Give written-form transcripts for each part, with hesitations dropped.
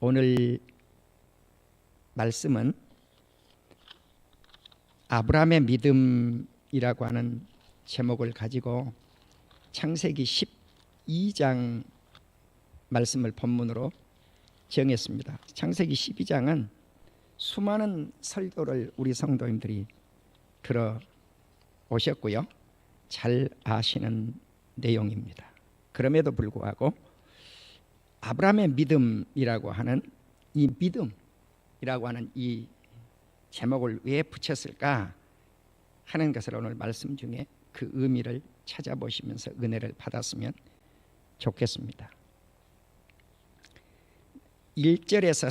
오늘 말씀은 아브라함의 믿음이라고 하는 제목을 가지고 창세기 12장 말씀을 본문으로 정했습니다. 창세기 12장은 수많은 설교를 우리 성도님들이 들어오셨고요, 잘 아시는 내용입니다. 그럼에도 불구하고 아브라함의 믿음이라고 하는 이 믿음이라고 하는 이 제목을 왜 붙였을까 하는 것을 오늘 말씀 중에 그 의미를 찾아보시면서 은혜를 받았으면 좋겠습니다. 1절에서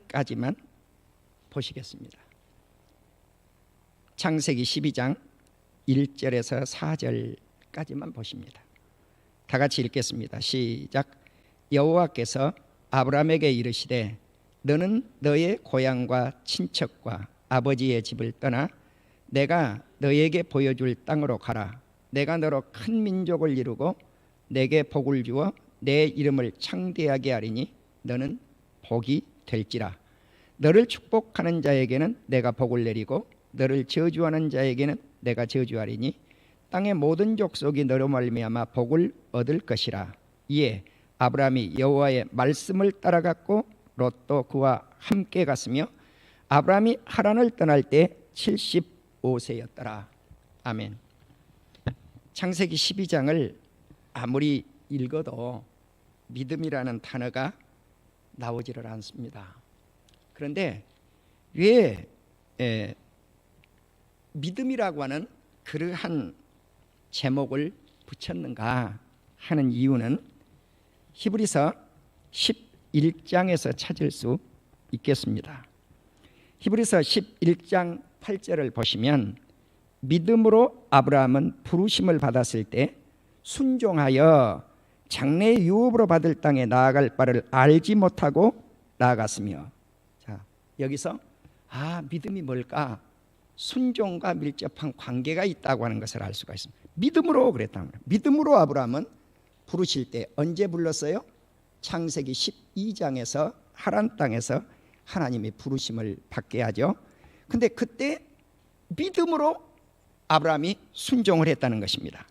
4절까지만 보시겠습니다. 창세기 12장 1절에서 4절까지만 보십니다. 다 같이 읽겠습니다. 시작. 여호와께서 아브라함에게 이르시되 너는 너의 고향과 친척과 아버지의 집을 떠나 내가 너에게 보여줄 땅으로 가라. 내가 너로 큰 민족을 이루고 내게 복을 주어 내 이름을 창대하게 하리니 너는 복이 될지라. 너를 축복하는 자에게는 내가 복을 내리고 너를 저주하는 자에게는 내가 저주하리니 땅의 모든 족속이 너로 말미암아 복을 얻을 것이라. 이에 아브라함이 여호와의 말씀을 따라갔고 롯도 그와 함께 갔으며 아브라함이 하란을 떠날 때 75세였더라. 아멘. 창세기 12장을 아무리 읽어도 믿음이라는 단어가 나오지를 않습니다. 그런데 왜 믿음이라고 하는 그러한 제목을 붙였는가 하는 이유는 히브리서 11장에서 찾을 수 있겠습니다. 히브리서 11장 8절을 보시면 믿음으로 아브라함은 부르심을 받았을 때 순종하여 장래의 유업으로 받을 땅에 나아갈 바를 알지 못하고 나아갔으며, 자 여기서 믿음이 뭘까? 순종과 밀접한 관계가 있다고 하는 것을 알 수가 있습니다. 믿음으로 그랬다는 거예요. 믿음으로 아브라함은 부르실 때 언제 불렀어요? 창세기 12장에서 하란 땅에서 하나님이 부르심을 받게 하죠. 근데 그때 믿음으로 아브라함이 순종을 했다는 것입니다.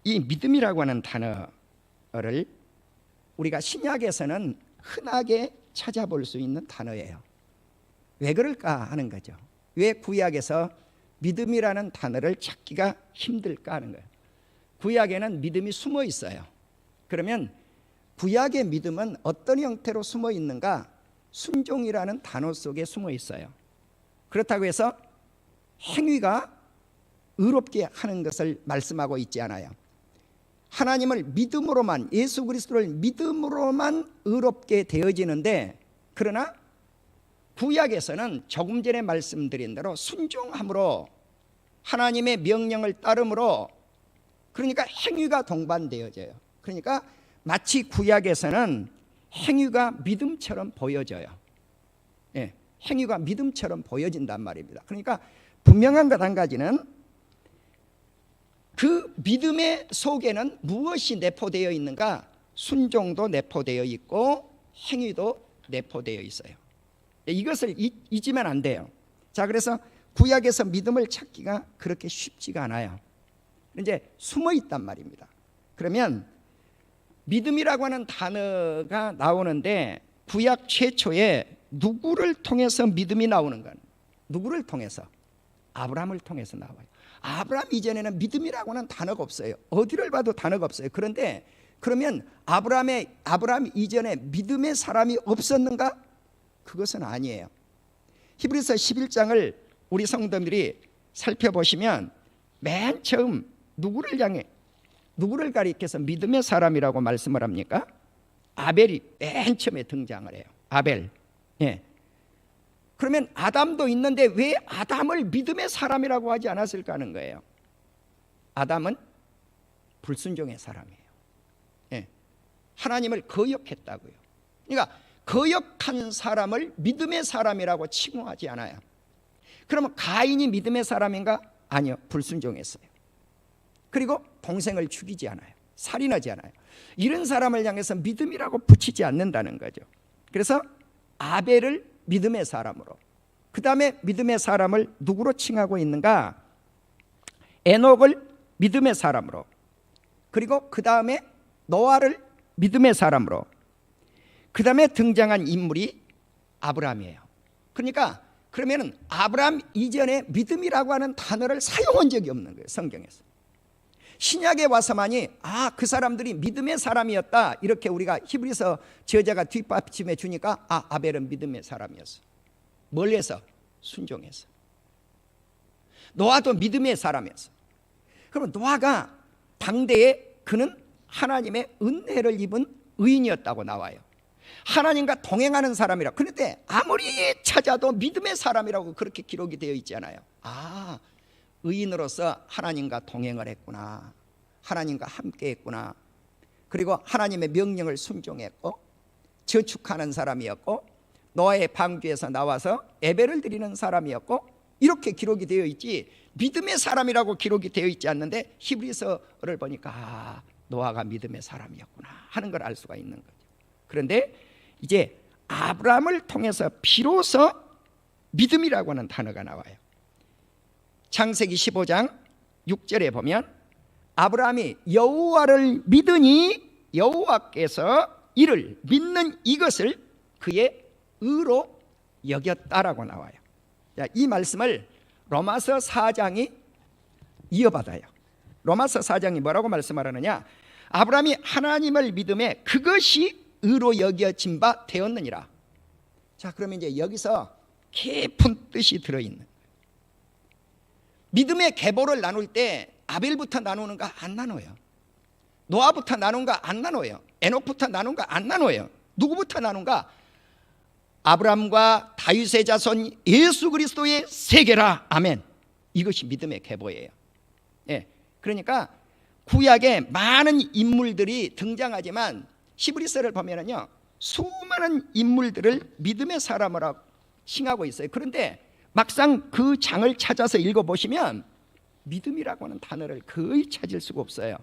이 믿음이라고 하는 단어를 우리가 신약에서는 흔하게 찾아볼 수 있는 단어예요. 왜 그럴까 하는 거죠. 왜 구약에서 믿음이라는 단어를 찾기가 힘들까 하는 거예요. 구약에는 믿음이 숨어 있어요. 그러면 구약의 믿음은 어떤 형태로 숨어 있는가? 순종이라는 단어 속에 숨어 있어요. 그렇다고 해서 행위가 의롭게 하는 것을 말씀하고 있지 않아요. 하나님을 믿음으로만, 예수 그리스도를 믿음으로만 의롭게 되어지는데, 그러나 구약에서는 조금 전에 말씀드린 대로 순종함으로, 하나님의 명령을 따름으로, 그러니까 행위가 동반되어져요. 그러니까 마치 구약에서는 행위가 믿음처럼 보여져요. 행위가 믿음처럼 보여진단 말입니다. 그러니까 분명한 것 한 가지는 그 믿음의 속에는 무엇이 내포되어 있는가? 순종도 내포되어 있고 행위도 내포되어 있어요. 이것을 잊으면 안 돼요. 자, 그래서 구약에서 믿음을 찾기가 그렇게 쉽지가 않아요. 이제 숨어 있단 말입니다. 그러면 믿음이라고 하는 단어가 나오는데 구약 최초에 누구를 통해서 믿음이 나오는가? 누구를 통해서? 아브라함을 통해서 나와요. 아브라함 이전에는 믿음이라고 하는 단어가 없어요. 어디를 봐도 단어가 없어요. 그런데 그러면 아브라함 이전에 믿음의 사람이 없었는가? 그것은 아니에요. 히브리서 11장을 우리 성도들이 살펴보시면 맨 처음 누구를 가리켜서 믿음의 사람이라고 말씀을 합니까? 아벨이 맨 처음에 등장을 해요. 아벨. 그러면 아담도 있는데 왜 아담을 믿음의 사람이라고 하지 않았을까 하는 거예요. 아담은 불순종의 사람이에요. 하나님을 거역했다고요. 그러니까 거역한 사람을 믿음의 사람이라고 칭호하지 않아요. 그러면 가인이 믿음의 사람인가? 아니요, 불순종했어요. 그리고 동생을 죽이지 않아요. 살인하지 않아요. 이런 사람을 향해서 믿음이라고 붙이지 않는다는 거죠. 그래서 아벨을 믿음의 사람으로, 그 다음에 믿음의 사람을 누구로 칭하고 있는가? 에녹을 믿음의 사람으로, 그리고 그 다음에 노아를 믿음의 사람으로, 그 다음에 등장한 인물이 아브라함이에요. 그러니까 그러면은 아브라함 이전에 믿음이라고 하는 단어를 사용한 적이 없는 거예요, 성경에서. 신약에 와서만이 그 사람들이 믿음의 사람이었다, 이렇게 우리가 히브리서 저자가 뒷받침해 주니까 아벨은 믿음의 사람이었어. 뭘 해서? 순종해서. 노아도 믿음의 사람이었어. 그러면 노아가 당대에 그는 하나님의 은혜를 입은 의인이었다고 나와요. 하나님과 동행하는 사람이라. 그런데 아무리 찾아도 믿음의 사람이라고 그렇게 기록이 되어 있잖아요. 의인으로서 하나님과 동행을 했구나, 하나님과 함께 했구나, 그리고 하나님의 명령을 순종했고 저축하는 사람이었고 노아의 방주에서 나와서 예배를 드리는 사람이었고, 이렇게 기록이 되어 있지 믿음의 사람이라고 기록이 되어 있지 않는데 히브리서를 보니까 노아가 믿음의 사람이었구나 하는 걸 알 수가 있는 거죠. 그런데 이제 아브라함을 통해서 비로소 믿음이라고 하는 단어가 나와요. 창세기 15장 6절에 보면 아브라함이 여호와를 믿으니 여호와께서 이를 믿는 이것을 그의 의로 여겼다라고 나와요. 자, 이 말씀을 로마서 4장이 이어받아요. 로마서 4장이 뭐라고 말씀하느냐? 아브라함이 하나님을 믿음에 그것이 의로 여겨진 바 되었느니라. 자, 그러면 이제 여기서 깊은 뜻이 들어있는, 믿음의 계보를 나눌 때 아벨부터 나누는가? 안 나눠요. 노아부터 나눈가? 안 나눠요. 에녹부터 나눈가? 안 나눠요. 누구부터 나눈가? 아브라함과 다윗의 자손 예수 그리스도의 세계라. 아멘. 이것이 믿음의 계보예요. 그러니까 구약에 많은 인물들이 등장하지만 히브리서를 보면은요, 수많은 인물들을 믿음의 사람으로 칭하고 있어요. 그런데 막상 그 장을 찾아서 읽어보시면 믿음이라고 하는 단어를 거의 찾을 수가 없어요.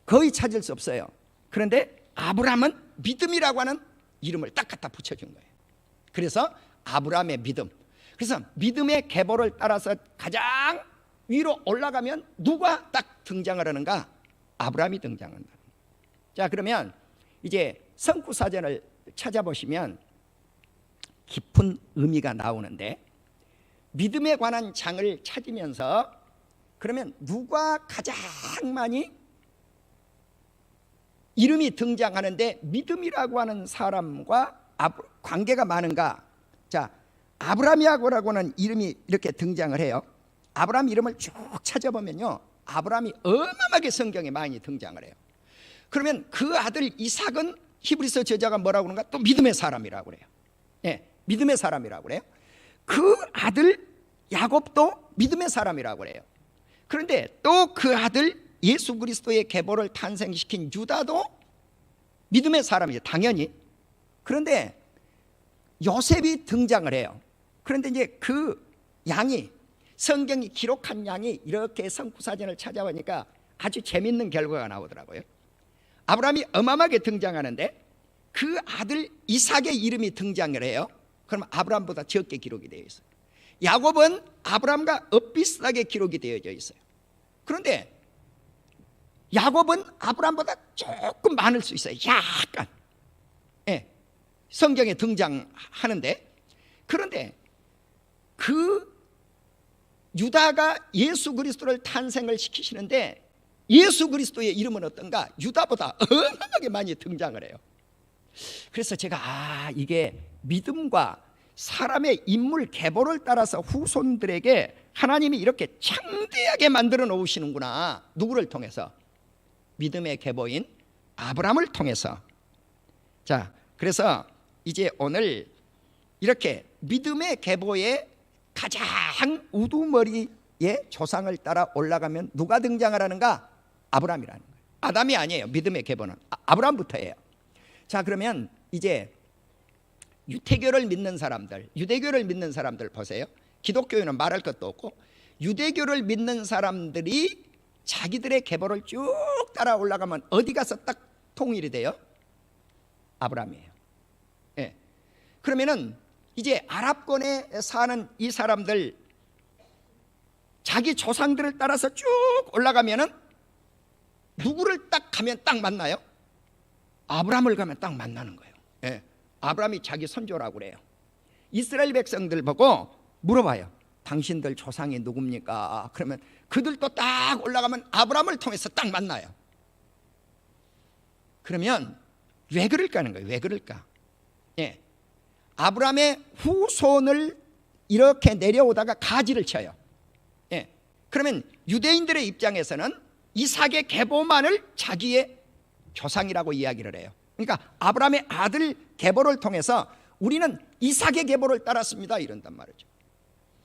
거의 찾을 수 없어요. 그런데 아브라함은 믿음이라고 하는 이름을 딱 갖다 붙여준 거예요. 그래서 아브라함의 믿음. 그래서 믿음의 계보를 따라서 가장 위로 올라가면 누가 딱 등장을 하는가? 아브라함이 등장한다. 자, 그러면 이제 성구사전을 찾아보시면 깊은 의미가 나오는데, 믿음에 관한 장을 찾으면서 그러면 누가 가장 많이 이름이 등장하는데 믿음이라고 하는 사람과 관계가 많은가? 자, 아브라함이라고는 이름이 이렇게 등장을 해요. 아브라함 이름을 쭉 찾아보면요, 아브라함이 어마어마하게 성경에 많이 등장을 해요. 그러면 그 아들 이삭은 히브리서 저자가 뭐라고 그러는가? 또 믿음의 사람이라고 그래요. 믿음의 사람이라고 그래요. 그 아들 야곱도 믿음의 사람이라고 그래요. 그런데 또 그 아들 예수 그리스도의 계보를 탄생시킨 유다도 믿음의 사람이죠, 당연히. 그런데 요셉이 등장을 해요. 그런데 이제 그 양이, 성경이 기록한 양이 이렇게 성구사전을 찾아보니까 아주 재밌는 결과가 나오더라고요. 아브라함이 어마어마하게 등장하는데 그 아들 이삭의 이름이 등장을 해요. 그럼 아브라함보다 적게 기록이 되어 있어요. 야곱은 아브라함과 엇비슷하게 기록이 되어져 있어요. 그런데 야곱은 아브라함보다 조금 많을 수 있어요. 약간. 성경에 등장하는데, 그런데 그 유다가 예수 그리스도를 탄생을 시키시는데 예수 그리스도의 이름은 어떤가? 유다보다 어마어마하게 많이 등장을 해요. 그래서 제가 이게 믿음과 사람의 인물 계보를 따라서 후손들에게 하나님이 이렇게 창대하게 만들어 놓으시는구나. 누구를 통해서? 믿음의 계보인 아브라함을 통해서. 자, 그래서 이제 오늘 이렇게 믿음의 계보의 가장 우두머리의 조상을 따라 올라가면 누가 등장을 하는가? 아브라함이라는 거예요. 아담이 아니에요. 믿음의 계보는 아브라함부터예요. 자, 그러면 이제 유태교를 믿는 사람들, 유대교를 믿는 사람들 보세요. 기독교인은 말할 것도 없고 유대교를 믿는 사람들이 자기들의 계보를 쭉 따라 올라가면 어디 가서 딱 통일이 돼요? 아브라함이에요. 예. 그러면은 이제 아랍권에 사는 이 사람들 자기 조상들을 따라서 쭉 올라가면은 누구를 딱 가면 딱 만나요? 아브라함을 가면 딱 만나는 거예요. 예. 아브라함이 자기 선조라고 그래요. 이스라엘 백성들 보고 물어봐요. 당신들 조상이 누굽니까? 그러면 그들도 딱 올라가면 아브라함을 통해서 딱 만나요. 그러면 왜 그럴까 하는 거예요. 왜 그럴까? 예. 아브라함의 후손을 이렇게 내려오다가 가지를 쳐요. 예. 그러면 유대인들의 입장에서는 이삭의 계보만을 자기의 조상이라고 이야기를 해요. 그러니까 아브라함의 아들 계보를 통해서 우리는 이삭의 계보를 따랐습니다 이런단 말이죠.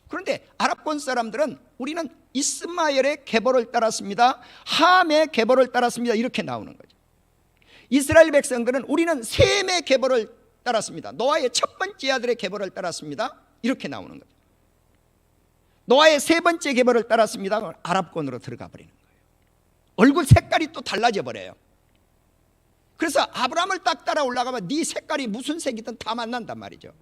그런데 아랍권 사람들은 우리는 이스마엘의 계보를 따랐습니다, 함의 계보를 따랐습니다 이렇게 나오는 거죠. 이스라엘 백성들은 우리는 셈의 계보를 따랐습니다, 노아의 첫 번째 아들의 계보를 따랐습니다 이렇게 나오는 거죠. 노아의 세 번째 계보를 따랐습니다. 아랍권으로 들어가 버리는 거예요. 얼굴 색깔이 또 달라져 버려요. 그래서 아브라함을 딱 따라 올라가면 네 색깔이 무슨 색이든 다 만난단 말이죠.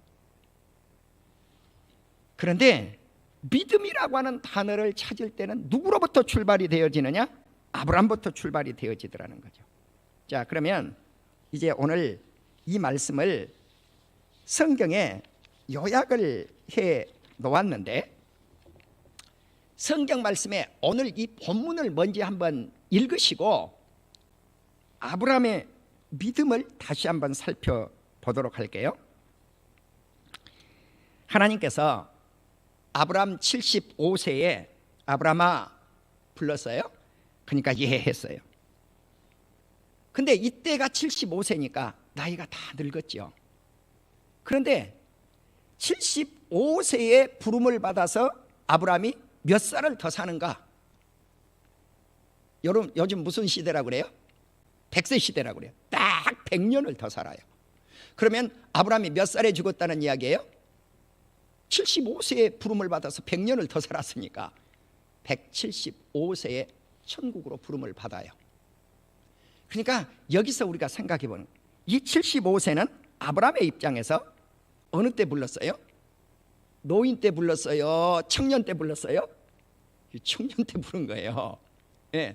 그런데 믿음이라고 하는 단어를 찾을 때는 누구로부터 출발이 되어지느냐? 아브라함부터 출발이 되어지더라는 거죠. 자, 그러면 이제 오늘 이 말씀을 성경에 요약을 해 놓았는데, 성경 말씀에 오늘 이 본문을 먼저 한번 읽으시고 아브라함의 믿음을 다시 한번 살펴보도록 할게요. 하나님께서 아브라함 75세에 아브라함아 불렀어요. 그러니까 예 했어요. 근데 이때가 75세니까 나이가 다 늙었죠. 그런데 75세에 부름을 받아서 아브라함이 몇 살을 더 사는가? 여러분 요즘 무슨 시대라고 그래요? 100세 시대라고 그래요. 딱 100년을 더 살아요. 그러면 아브라함이 몇 살에 죽었다는 이야기예요? 75세에 부름을 받아서 100년을 더 살았으니까 175세에 천국으로 부름을 받아요. 그러니까 여기서 우리가 생각해 보는, 이 75세는 아브라함의 입장에서 어느 때 불렀어요? 노인 때 불렀어요? 청년 때 불렀어요? 청년 때 부른 거예요. 예.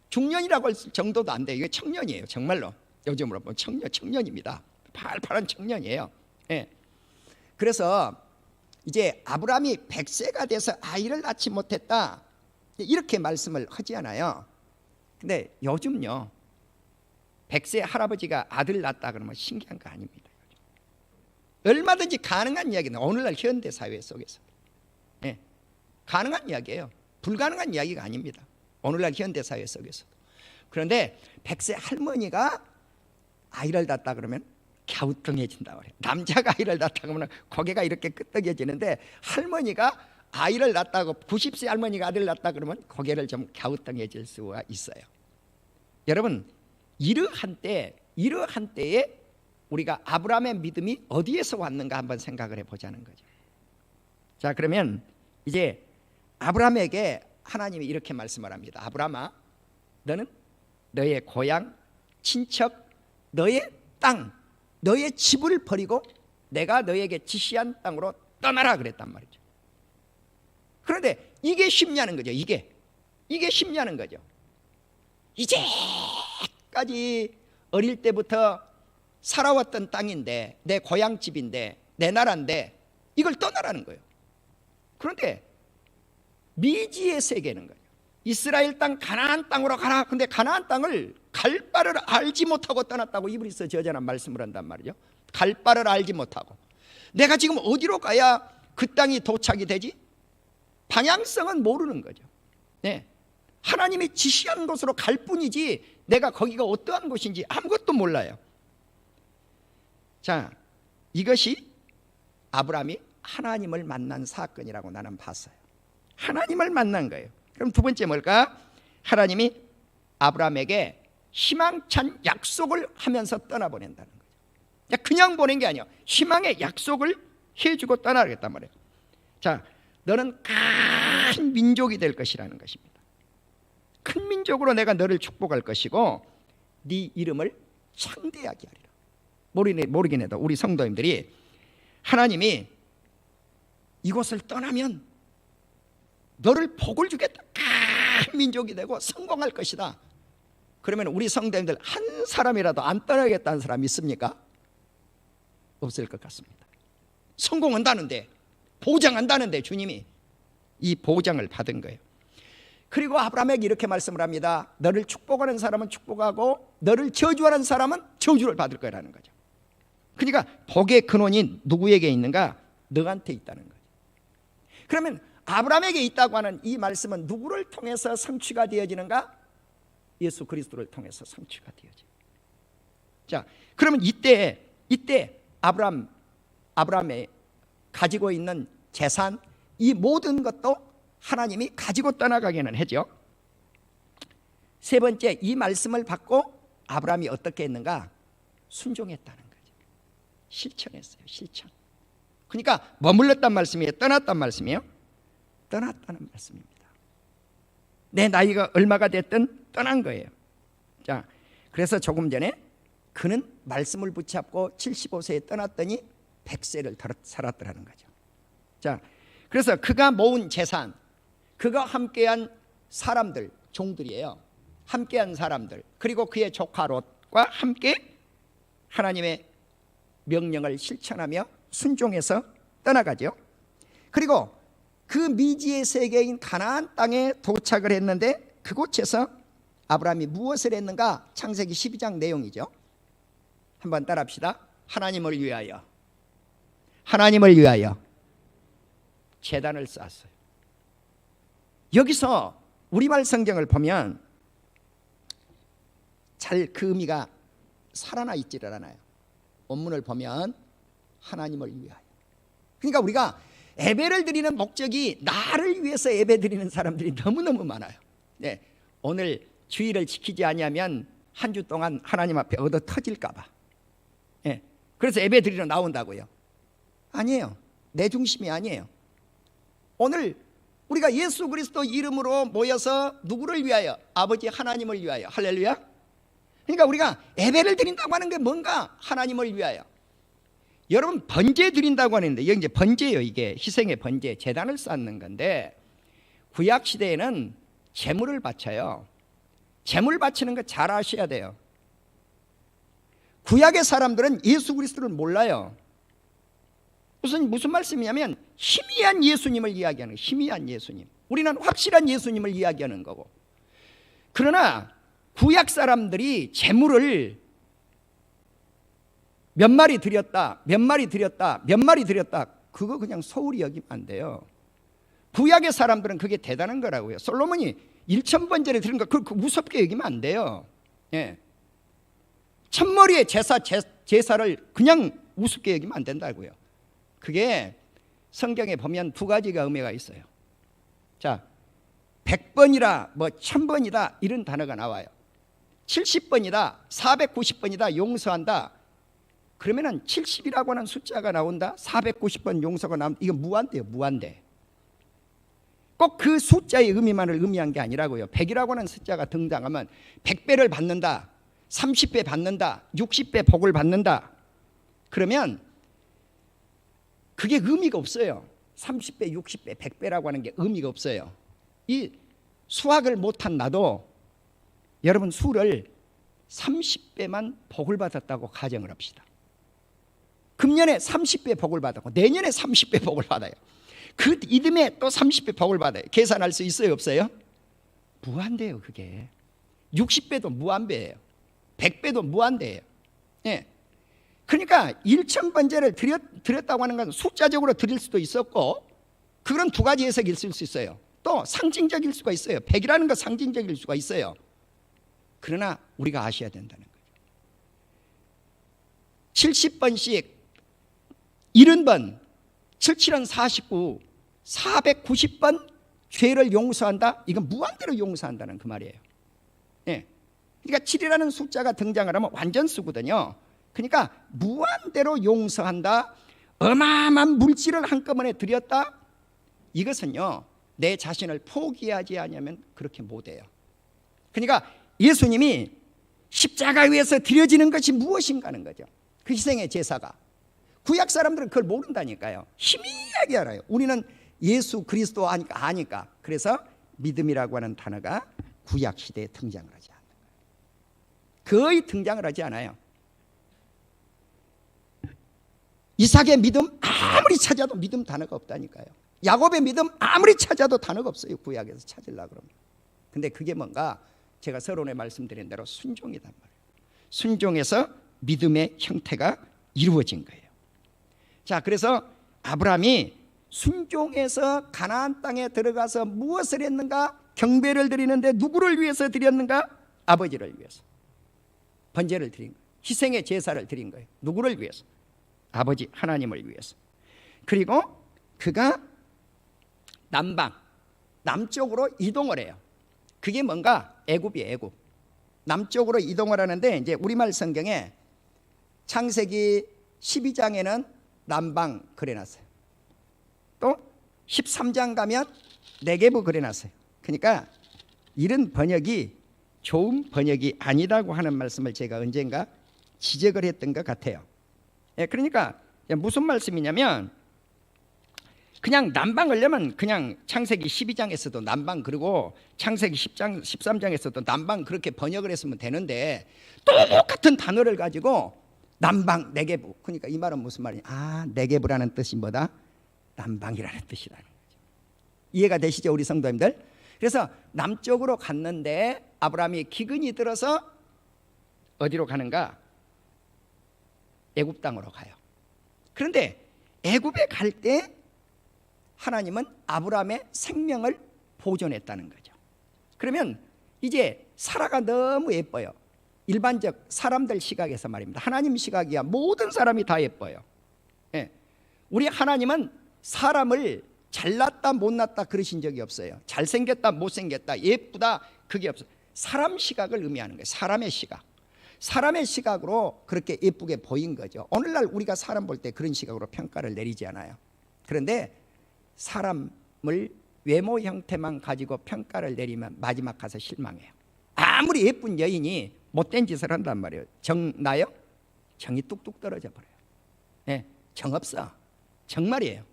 중년이라고 할 정도도 안 돼요. 이게 청년이에요. 정말로 요즘으로 보면 청년입니다. 팔팔한 청년이에요. 예. 그래서 이제 아브라함이 100세가 돼서 아이를 낳지 못했다 이렇게 말씀을 하지 않아요. 근데 요즘요 100세 할아버지가 아들 낳았다 그러면 신기한 거 아닙니다. 얼마든지 가능한 이야기는 오늘날 현대 사회 속에서, 예, 가능한 이야기예요. 불가능한 이야기가 아닙니다. 오늘날 현대 사회 속에서도. 그런데 100세 할머니가 아이를 낳았다 그러면 갸우뚱해진다고 그래요. 남자가 아이를 낳았다 그러면 고개가 이렇게 끄덕여지는데 할머니가 아이를 낳았다고 90세 할머니가 아들 낳았다 그러면 고개를 좀 갸우뚱해질 수가 있어요. 여러분 이러한 때에 우리가 아브라함의 믿음이 어디에서 왔는가 한번 생각을 해보자는 거죠. 자, 그러면 이제 아브라함에게 하나님이 이렇게 말씀을 합니다. 아브라함아, 너는 너의 고향, 친척, 너의 땅, 너의 집을 버리고 내가 너에게 지시한 땅으로 떠나라 그랬단 말이죠. 그런데 이게 쉽냐는 거죠. 이게 쉽냐는 거죠. 이제까지 어릴 때부터 살아왔던 땅인데, 내 고향집인데, 내 나라인데 이걸 떠나라는 거예요. 그런데 미지의 세계는 거예요. 이스라엘 땅 가나안 땅으로 가라. 근데 가나안 땅을 갈 바를 알지 못하고 떠났다고 이브리서 저자는 말씀을 한단 말이죠. 갈 바를 알지 못하고 내가 지금 어디로 가야 그 땅이 도착이 되지? 방향성은 모르는 거죠. 네. 하나님이 지시한 곳으로 갈 뿐이지 내가 거기가 어떠한 곳인지 아무것도 몰라요. 자, 이것이 아브라함이 하나님을 만난 사건이라고 나는 봤어요. 하나님을 만난 거예요. 그럼 두 번째 뭘까? 하나님이 아브라함에게 희망찬 약속을 하면서 떠나보낸다는 거죠. 그냥 보낸 게 아니에요. 희망의 약속을 해주고 떠나겠단 말이에요. 자, 너는 큰 민족이 될 것이라는 것입니다. 큰 민족으로 내가 너를 축복할 것이고 네 이름을 창대하게 하리라. 모르긴 해도 우리 성도님들이 하나님이 이곳을 떠나면 너를 복을 주겠다, 큰 민족이 되고 성공할 것이다. 그러면 우리 성도님들 한 사람이라도 안 떠나겠다는 사람 있습니까? 없을 것 같습니다. 성공한다는데, 보장한다는데 주님이 이 보장을 받은 거예요. 그리고 아브라함에게 이렇게 말씀을 합니다. 너를 축복하는 사람은 축복하고 너를 저주하는 사람은 저주를 받을 거라는 거죠. 그러니까 복의 근원이 누구에게 있는가? 너한테 있다는 거죠. 그러면 아브라함에게 있다고 하는 이 말씀은 누구를 통해서 성취가 되어지는가? 예수 그리스도를 통해서 성취가 되어져요. 자, 그러면 이때 아브라함이 가지고 있는 재산, 이 모든 것도 하나님이 가지고 떠나가기는 하죠. 세 번째, 이 말씀을 받고 아브라함이 어떻게 했는가? 순종했다는 거죠. 실천했어요. 실천. 그러니까 머물렀단 말씀이에요? 떠났단 말씀이에요? 떠났다는 말씀입니다. 내 나이가 얼마가 됐든 떠난 거예요. 자, 그래서 조금 전에 그는 말씀을 붙잡고 75세에 떠났더니 100세를 살았더라는 거죠. 자, 그래서 그가 모은 재산, 그가 함께한 사람들, 종들이에요. 함께한 사람들, 그리고 그의 조카 롯과 함께 하나님의 명령을 실천하며 순종해서 떠나가죠. 그리고 그 미지의 세계인 가나안 땅에 도착을 했는데 그곳에서 아브라함이 무엇을 했는가? 창세기 12장 내용이죠. 한번 따라합시다. 하나님을 위하여 제단을 쌓았어요. 여기서 우리말 성경을 보면 잘 그 의미가 살아나 있지를 않아요. 원문을 보면 하나님을 위하여. 그러니까 우리가 예배를 드리는 목적이 나를 위해서 예배 드리는 사람들이 너무너무 많아요. 네, 오늘 주의를 지키지 아니하면 한 주 동안 하나님 앞에 얻어 터질까 봐. 네, 그래서 예배 드리러 나온다고요. 아니에요. 내 중심이 아니에요. 오늘 우리가 예수 그리스도 이름으로 모여서 누구를 위하여? 아버지 하나님을 위하여. 할렐루야. 그러니까 우리가 예배를 드린다고 하는 게 뭔가? 하나님을 위하여. 여러분, 번제 드린다고 하는데 이게 이제 번제예요. 이게 희생의 번제, 제단을 쌓는 건데 구약 시대에는 제물을 바쳐요. 제물 바치는 거 잘 아셔야 돼요. 구약의 사람들은 예수 그리스도를 몰라요. 무슨 말씀이냐면 희미한 예수님을 이야기하는 거예요. 희미한 예수님. 우리는 확실한 예수님을 이야기하는 거고. 그러나 구약 사람들이 제물을 몇 마리 드렸다, 그거 그냥 소홀히 여기면 안 돼요. 구약의 사람들은 그게 대단한 거라고요. 솔로몬이 1000번제를 드린 거 그거 무섭게 여기면 안 돼요. 예. 1000머리의 제사를 그냥 우습게 여기면 안 된다고요. 그게 성경에 보면 두 가지가 의미가 있어요. 자, 100번이라 1000번이다 이런 단어가 나와요. 70번이다, 490번이다, 용서한다. 그러면은 70이라고 하는 숫자가 나온다, 490번 용서가 나온다. 이거 무한대요. 무한대. 꼭 그 숫자의 의미만을 의미한 게 아니라고요. 100이라고 하는 숫자가 등장하면 100배를 받는다, 30배 받는다, 60배 복을 받는다. 그러면 그게 의미가 없어요. 30배, 60배, 100배라고 하는 게 의미가 없어요. 이 수학을 못한 나도 여러분 수를 30배만 복을 받았다고 가정을 합시다. 금년에 30배 복을 받았고 내년에 30배 복을 받아요. 그 이듬해 또 30배 복을 받아요. 계산할 수 있어요? 없어요? 무한대예요. 그게 60배도 무한배예요. 100배도 무한대예요. 예. 그러니까 1000번제를 드렸다고 하는 건 숫자적으로 드릴 수도 있었고, 그건 두 가지 해석이 있을 수 있어요. 또 상징적일 수가 있어요. 100이라는 건 상징적일 수가 있어요. 그러나 우리가 아셔야 된다는 거죠. 70번씩 70번, 77은 49, 490번 죄를 용서한다. 이건 무한대로 용서한다는 그 말이에요. 예. 그러니까 7이라는 숫자가 등장을 하면 완전수거든요. 그러니까 무한대로 용서한다. 어마어마한 물질을 한꺼번에 드렸다. 이것은요, 내 자신을 포기하지 않으면 그렇게 못해요. 그러니까 예수님이 십자가 위에서 드려지는 것이 무엇인가 하는 거죠. 그 희생의 제사가. 구약 사람들은 그걸 모른다니까요. 희미하게 알아요. 우리는 예수 그리스도 아니까. 그래서 믿음이라고 하는 단어가 구약 시대에 등장을 하지 않는 거예요. 거의 등장을 하지 않아요. 이삭의 믿음 아무리 찾아도 믿음 단어가 없다니까요. 야곱의 믿음 아무리 찾아도 단어가 없어요. 구약에서 찾으려고 그러면. 근데 그게 뭔가 제가 서론에 말씀드린 대로 순종이단 말이에요. 순종에서 믿음의 형태가 이루어진 거예요. 자, 그래서 아브라함이 순종해서 가나안 땅에 들어가서 무엇을 했는가? 경배를 드리는데 누구를 위해서 드렸는가? 아버지를 위해서. 번제를 드린 거예요. 희생의 제사를 드린 거예요. 누구를 위해서? 아버지 하나님을 위해서. 그리고 그가 남쪽으로 이동을 해요. 그게 뭔가? 애굽이에요. 애굽. 남쪽으로 이동을 하는데 이제 우리말 성경에 창세기 12장에는 남방 그려놨어요. 또 13장 가면 네게부 그려놨어요. 그러니까 이런 번역이 좋은 번역이 아니라고 하는 말씀을 제가 언젠가 지적을 했던 것 같아요. 그러니까 무슨 말씀이냐면 그냥 남방 하려면 그냥 창세기 12장에서도 남방 그리고 창세기 10장, 13장에서도 남방 그렇게 번역을 했으면 되는데 똑같은 단어를 가지고 남방, 네게부. 그러니까 이 말은 무슨 말이냐? 네게부라는 뜻이 뭐다? 남방이라는 뜻이라는 거죠. 이해가 되시죠, 우리 성도님들? 그래서 남쪽으로 갔는데 아브라함이 기근이 들어서 어디로 가는가? 애굽 땅으로 가요. 그런데 애굽에 갈 때 하나님은 아브라함의 생명을 보존했다는 거죠. 그러면 이제 사라가 너무 예뻐요. 일반적 사람들 시각에서 말입니다. 하나님 시각이야 모든 사람이 다 예뻐요. 우리 하나님은 사람을 잘났다 못났다 그러신 적이 없어요. 잘생겼다 못생겼다 예쁘다 그게 없어요. 사람 시각을 의미하는 거예요. 사람의 시각. 사람의 시각으로 그렇게 예쁘게 보인 거죠. 오늘날 우리가 사람 볼 때 그런 시각으로 평가를 내리지 않아요. 그런데 사람을 외모 형태만 가지고 평가를 내리면 마지막 가서 실망해요. 아무리 예쁜 여인이 못된 짓을 한단 말이에요. 정 나요? 정이 뚝뚝 떨어져 버려요. 정 없어. 정말이에요.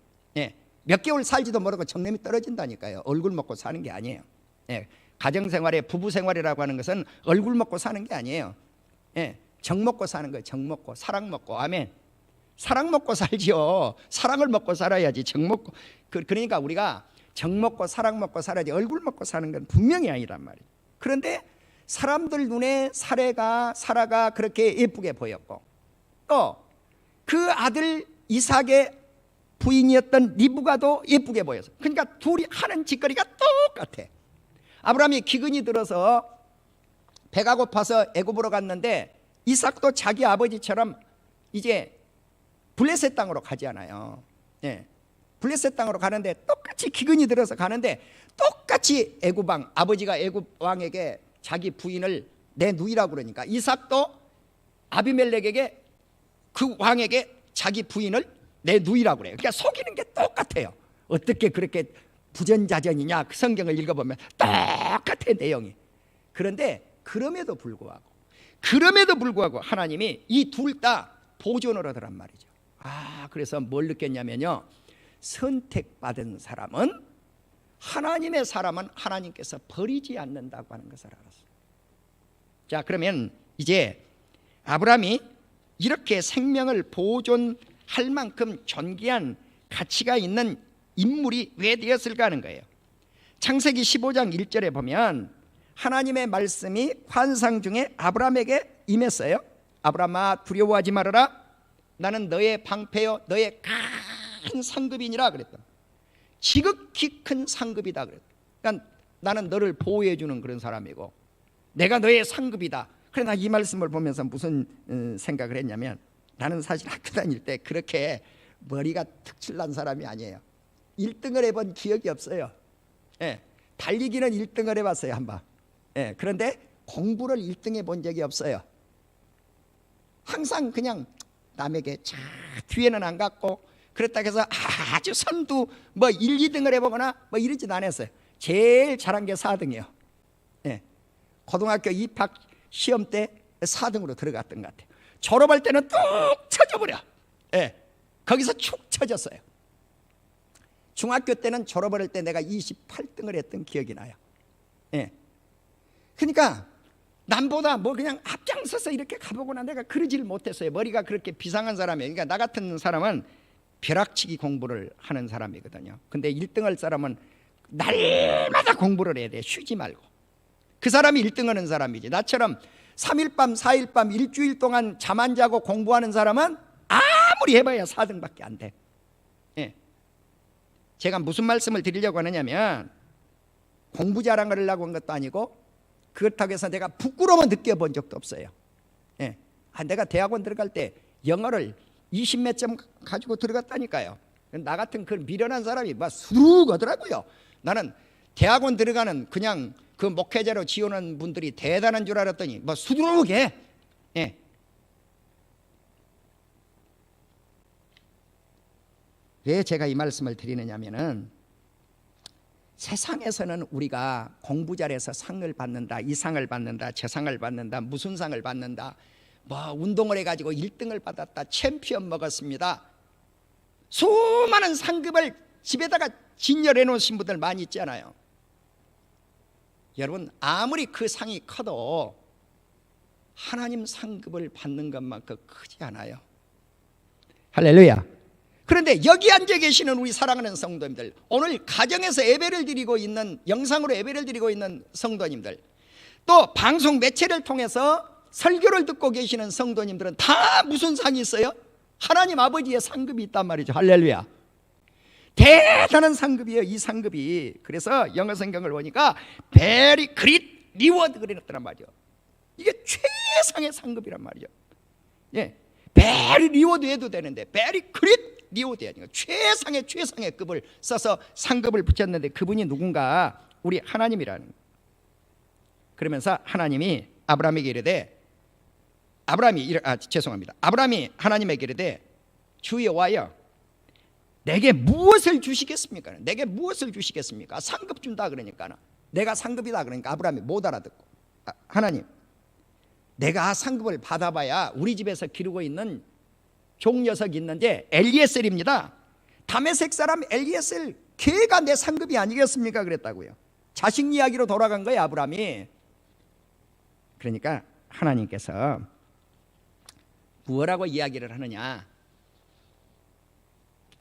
몇 개월 살지도 모르고 정념이 떨어진다니까요. 얼굴 먹고 사는 게 아니에요. 가정생활에 부부생활이라고 하는 것은 얼굴 먹고 사는 게 아니에요. 정 먹고 사는 거예요. 정 먹고 사랑 먹고. 아멘. 사랑 먹고 살지요. 사랑을 먹고 살아야지. 정 먹고. 그러니까 우리가 정 먹고 사랑 먹고 살아야지 얼굴 먹고 사는 건 분명히 아니란 말이에요. 그런데 사람들 눈에 사라가 그렇게 예쁘게 보였고 또 그 아들 이삭의 부인이었던 리브가도 예쁘게 보였어요. 그러니까 둘이 하는 짓거리가 똑같아. 아브라함이 기근이 들어서 배가 고파서 애굽으로 갔는데 이삭도 자기 아버지처럼 이제 블레셋 땅으로 가지 않아요. 블레셋 땅으로 가는데 똑같이 기근이 들어서 가는데 똑같이 애굽 왕, 아버지가 애굽 왕에게 자기 부인을 내 누이라고 그러니까 이삭도 아비멜렉에게 그 왕에게 자기 부인을 내 누이라고 그래요. 그러니까 속이는 게 똑같아요. 어떻게 그렇게 부전자전이냐? 그 성경을 읽어보면 똑같아 내용이. 그런데 그럼에도 불구하고 하나님이 이 둘 다 보존을 하더란 말이죠. 그래서 뭘 느꼈냐면요, 선택받은 사람은 하나님의 사람은 하나님께서 버리지 않는다고 하는 것을 알았어요. 자, 그러면 이제 아브라함이 이렇게 생명을 보존할 만큼 존귀한 가치가 있는 인물이 왜 되었을까 하는 거예요. 창세기 15장 1절에 보면 하나님의 말씀이 환상 중에 아브라함에게 임했어요. 아브라함아 두려워하지 말아라. 나는 너의 방패요 너의 큰 상급이니라 그랬다. 지극히 큰 상급이다 그랬다. 그러니까 나는 너를 보호해 주는 그런 사람이고 내가 너의 상급이다. 그래 나 이 말씀을 보면서 무슨 생각을 했냐면 나는 사실 학교 다닐 때 그렇게 머리가 특출난 사람이 아니에요. 1등을 해본 기억이 없어요. 달리기는 1등을 해봤어요 한번. 그런데 공부를 1등 해본 적이 없어요. 항상 그냥 남에게 자 뒤에는 안 갔고 그렇다고 해서 아주 선두 뭐 1, 2등을 해보거나 뭐 이러지도 않았어요. 제일 잘한 게 4등이에요. 고등학교 입학 시험 때 4등으로 들어갔던 것 같아요. 졸업할 때는 뚝 쳐져버려. 예, 거기서 축 쳐졌어요. 중학교 때는 졸업을 할 때 내가 28등을 했던 기억이 나요. 예. 그러니까 남보다 뭐 그냥 앞장서서 이렇게 가보거나 내가 그러질 못했어요. 머리가 그렇게 비상한 사람이에요. 그러니까 나 같은 사람은 벼락치기 공부를 하는 사람이거든요. 근데 1등할 사람은 날마다 공부를 해야 돼. 쉬지 말고. 그 사람이 1등하는 사람이지. 나처럼 3일 밤 4일 밤 일주일 동안 잠 안 자고 공부하는 사람은 아무리 해봐야 4등밖에 안 돼. 예. 제가 무슨 말씀을 드리려고 하느냐면 공부 자랑하려고 한 것도 아니고 그렇다고 해서 내가 부끄러움을 느껴본 적도 없어요. 예. 내가 대학원 들어갈 때 영어를 20몇 점 가지고 들어갔다니까요. 나 같은 그 미련한 사람이 막 수룩 하더라고요. 나는 대학원 들어가는 그냥 그 목회자로 지원한 분들이 대단한 줄 알았더니 뭐 수두룩해. 예. 왜 제가 이 말씀을 드리느냐면은 세상에서는 우리가 공부 잘해서 상을 받는다, 이 상을 받는다, 저 상을 받는다, 무슨 상을 받는다, 뭐 운동을 해가지고 1등을 받았다, 챔피언 먹었습니다. 수많은 상급을 집에다가 진열해 놓으신 분들 많이 있잖아요. 여러분 아무리 그 상이 커도 하나님 상급을 받는 것만큼 크지 않아요. 할렐루야. 그런데 여기 앉아 계시는 우리 사랑하는 성도님들, 오늘 가정에서 예배를 드리고 있는, 영상으로 예배를 드리고 있는 성도님들, 또 방송 매체를 통해서 설교를 듣고 계시는 성도님들은 다 무슨 상이 있어요? 하나님 아버지의 상급이 있단 말이죠. 할렐루야. 대단한 상급이에요, 이 상급이. 그래서 영어 성경을 보니까 very great reward 그랬더란 말이죠. 이게 최상의 상급이란 말이죠. 예, very reward 해도 되는데 very great reward 아니고 최상의 급을 써서 상급을 붙였는데 그분이 누군가? 우리 하나님이라는. 그러면서 하나님이 아브라함에게 이르되, 아브라함이 하나님에게 이르되 주 여호와여 내게 무엇을 주시겠습니까? 내게 무엇을 주시겠습니까? 상급 준다 그러니까, 내가 상급이다 그러니까 아브라함이 못 알아듣고, 하나님 내가 상급을 받아봐야 우리 집에서 기르고 있는 종녀석이 있는데 엘리에셀입니다. 다메섹 사람 엘리에셀 걔가 내 상급이 아니겠습니까? 그랬다고요. 자식 이야기로 돌아간 거예요, 아브라함이. 그러니까 하나님께서 무엇라고 이야기를 하느냐?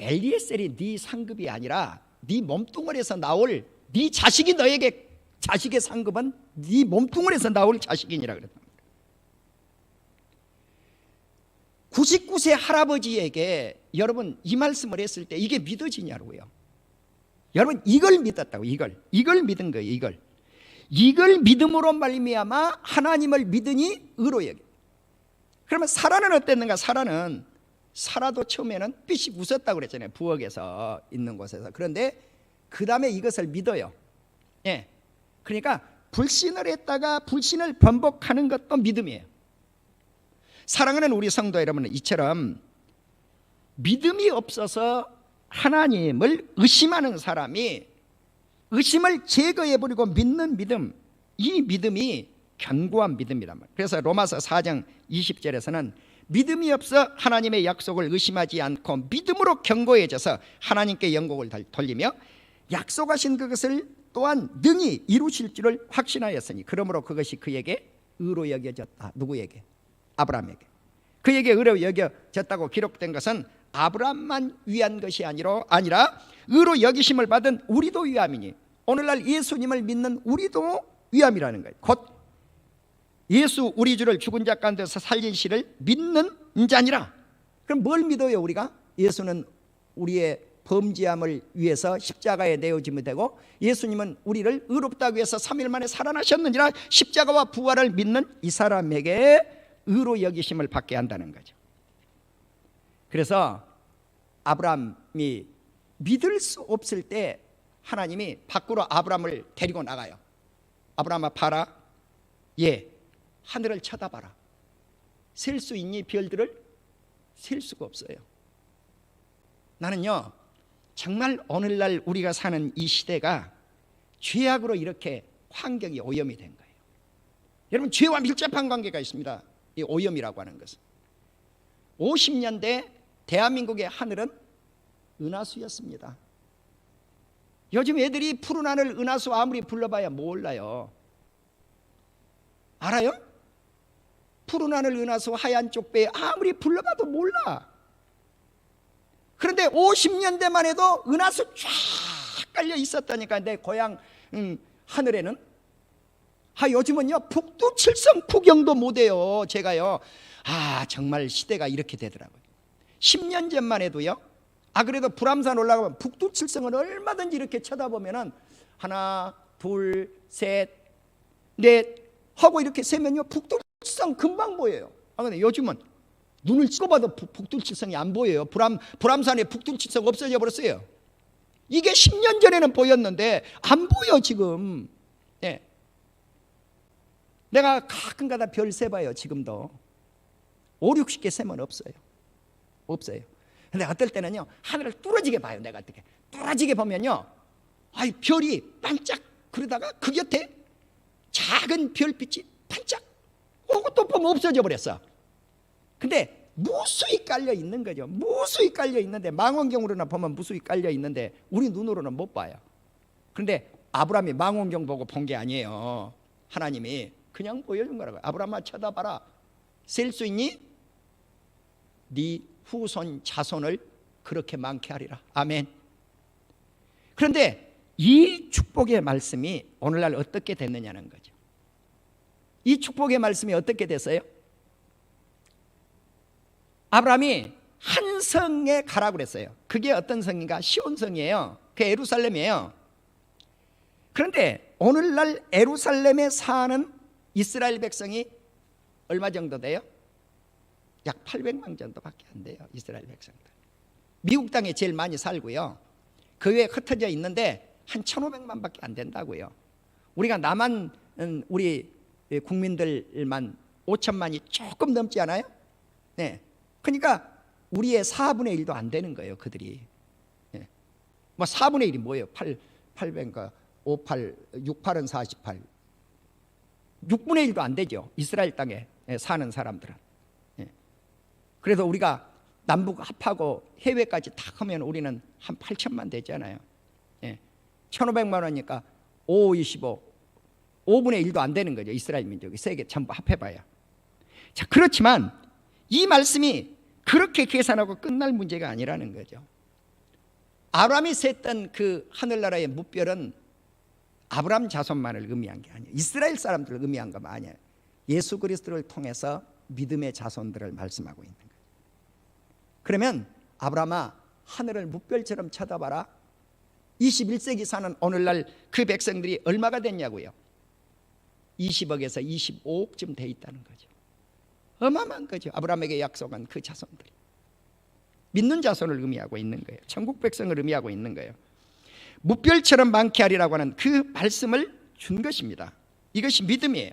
엘리에셀이 네 상급이 아니라 네 몸뚱아리에서 나올 네 자식이 너에게, 자식의 상급은 네 몸뚱아리에서 나올 자식이니라 그랬다. 99세 할아버지에게 여러분 이 말씀을 했을 때 이게 믿어지냐고요. 여러분 이걸 믿었다고. 이걸 믿은 거예요. 이걸 믿음으로 말미암아 하나님을 믿으니 의로 여겨. 그러면 사라는 어땠는가? 사라도 처음에는 빛이 웃었다고 그랬잖아요. 부엌에서 있는 곳에서. 그런데 그 다음에 이것을 믿어요. 예. 그러니까 불신을 했다가 불신을 번복하는 것도 믿음이에요. 사랑하는 우리 성도 여러분은 이처럼 믿음이 없어서 하나님을 의심하는 사람이 의심을 제거해버리고 믿는 믿음, 이 믿음이 견고한 믿음이란 말이에요. 그래서 로마서 4장 20절에서는 믿음이 없어 하나님의 약속을 의심하지 않고 믿음으로 견고해져서 하나님께 영광을 돌리며 약속하신 그것을 또한 능히 이루실 줄을 확신하였으니 그러므로 그것이 그에게 의로 여겨졌다. 누구에게? 아브라함에게. 그에게 의로 여겨졌다고 기록된 것은 아브라함만 위한 것이 아니라 의로 여기심을 받은 우리도 위함이니, 오늘날 예수님을 믿는 우리도 위함이라는 거예요. 곧 예수 우리 주를 죽은 자 가운데서 살리시를 믿는 자니라. 그럼 뭘 믿어요 우리가? 예수는 우리의 범죄함을 위해서 십자가에 내어짐이 되고 예수님은 우리를 의롭다고 해서 3일 만에 살아나셨느니라. 십자가와 부활을 믿는 이 사람에게 의로 여기심을 받게 한다는 거죠. 그래서 아브라함이 믿을 수 없을 때 하나님이 밖으로 아브라함을 데리고 나가요. 아브라함아 봐라. 예, 하늘을 쳐다봐라. 셀 수 있니? 별들을 셀 수가 없어요. 나는요 정말 오늘날 우리가 사는 이 시대가 죄악으로 이렇게 환경이 오염이 된 거예요. 여러분, 죄와 밀접한 관계가 있습니다. 이 오염이라고 하는 것은. 50년대 대한민국의 하늘은 은하수였습니다. 요즘 애들이 푸른 하늘 은하수 아무리 불러봐야 몰라요. 알아요? 푸른 하늘 은하수 하얀 쪽배 아무리 불러봐도 몰라. 그런데 50년대만 해도 은하수 쫙 깔려 있었다니까. 내 고향 하늘에는. 요즘은요 북두칠성 구경도 못해요. 제가요, 정말 시대가 이렇게 되더라고요. 10년 전만 해도요, 그래도 불암산 올라가면 북두칠성을 얼마든지 이렇게 쳐다보면은 하나 둘 셋 넷 하고 이렇게 세면요 북두칠성 금방 보여요. 근데 요즘은 눈을 찍어봐도 북두칠성이 안 보여요. 불암산에 북두칠성 없어져 버렸어요. 이게 10년 전에는 보였는데 안 보여 지금. 네. 내가 가끔가다 별 세봐요. 지금도 5, 60개 세면 없어요. 근데 어떨 때는요 하늘을 뚫어지게 봐요. 내가 어떻게 뚫어지게 보면요, 별이 반짝, 그러다가 그 곁에 작은 별빛이 반짝, 그것도 보면 없어져 버렸어. 근데 무수히 깔려 있는 거죠. 무수히 깔려 있는데, 망원경으로나 보면 무수히 깔려 있는데 우리 눈으로는 못 봐요. 그런데 아브라함이 망원경 보고 본 게 아니에요. 하나님이 그냥 보여준 거라고요. 아브라함아 쳐다봐라. 셀 수 있니? 네 후손 자손을 그렇게 많게 하리라. 아멘. 그런데 이 축복의 말씀이 오늘날 어떻게 됐느냐는 거죠. 이 축복의 말씀이 어떻게 됐어요? 아브라함이 한 성에 가라고 그랬어요. 그게 어떤 성인가? 시온성이에요. 그게 예루살렘이에요. 그런데 오늘날 예루살렘에 사는 이스라엘 백성이 얼마 정도 돼요? 약 800만 정도밖에 안 돼요. 이스라엘 백성들. 미국 땅에 제일 많이 살고요, 그 외에 흩어져 있는데 한 1500만밖에 안 된다고요. 우리가 남한 우리 국민들만 5천만이 조금 넘지 않아요? 네. 그러니까 우리의 4분의 1도 안 되는 거예요. 그들이. 네. 뭐 4분의 1이 뭐예요? 800인가 58, 68은 48, 6분의 1도 안 되죠. 이스라엘 땅에 사는 사람들은. 그래서 우리가 남북 합하고 해외까지 다 하면 우리는 한 8천만 되잖아요. 1,500만 원이니까 5, 25, 5분의 1도 안 되는 거죠. 이스라엘 민족이 세계 전부 합해봐야. 자, 그렇지만 이 말씀이 그렇게 계산하고 끝날 문제가 아니라는 거죠. 아브라함이 셌던 그 하늘나라의 무별은 아브라함 자손만을 의미한 게 아니에요. 이스라엘 사람들을 의미한 거 아니에요. 예수 그리스도를 통해서 믿음의 자손들을 말씀하고 있는 거예요. 그러면 아브라함아, 하늘을 무별처럼 쳐다봐라. 21세기 사는 오늘날 그 백성들이 얼마가 됐냐고요? 20억에서 25억쯤 돼 있다는 거죠. 어마어마한 거죠. 아브라함에게 약속한 그 자손들이. 믿는 자손을 의미하고 있는 거예요. 천국 백성을 의미하고 있는 거예요. 무별처럼 많게 하리라고 하는 그 말씀을 준 것입니다. 이것이 믿음이에요.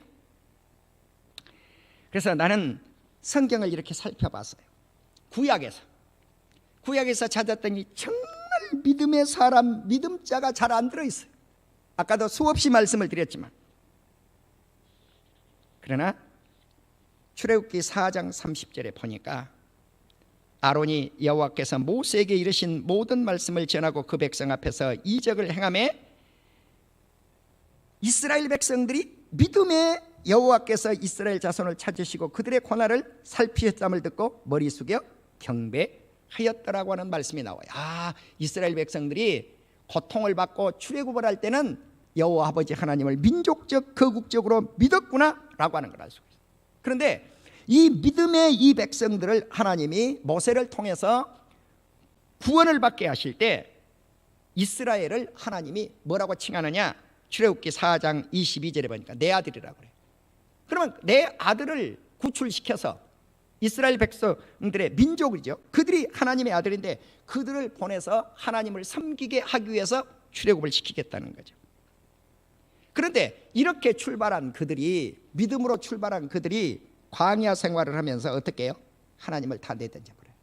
그래서 나는 성경을 이렇게 살펴봤어요. 구약에서 찾았더니 정말 믿음의 사람, 믿음자가 잘 안 들어있어요. 아까도 수없이 말씀을 드렸지만, 그러나 출애굽기 4장 30절에 보니까 아론이 여호와께서 모세에게 이르신 모든 말씀을 전하고 그 백성 앞에서 이적을 행하매 이스라엘 백성들이 믿음의 여호와께서 이스라엘 자손을 찾으시고 그들의 고난을 살피셨음을 듣고 머리 숙여 경배하였더라고 하는 말씀이 나와요. 이스라엘 백성들이 고통을 받고 출애굽을 할 때는 여호와 아버지 하나님을 민족적 거국적으로 믿었구나 라고 하는 걸 알 수 있어요. 그런데 이 믿음의 이 백성들을 하나님이 모세를 통해서 구원을 받게 하실 때 이스라엘을 하나님이 뭐라고 칭하느냐? 출애굽기 4장 22절에 보니까 내 아들이라고 그래요. 그러면 내 아들을 구출시켜서 이스라엘 백성들의 민족이죠. 그들이 하나님의 아들인데 그들을 보내서 하나님을 섬기게 하기 위해서 출애굽을 시키겠다는 거죠. 그런데 이렇게 출발한 그들이, 믿음으로 출발한 그들이 광야 생활을 하면서 어떻게 해요? 하나님을 다 내던져 버려요.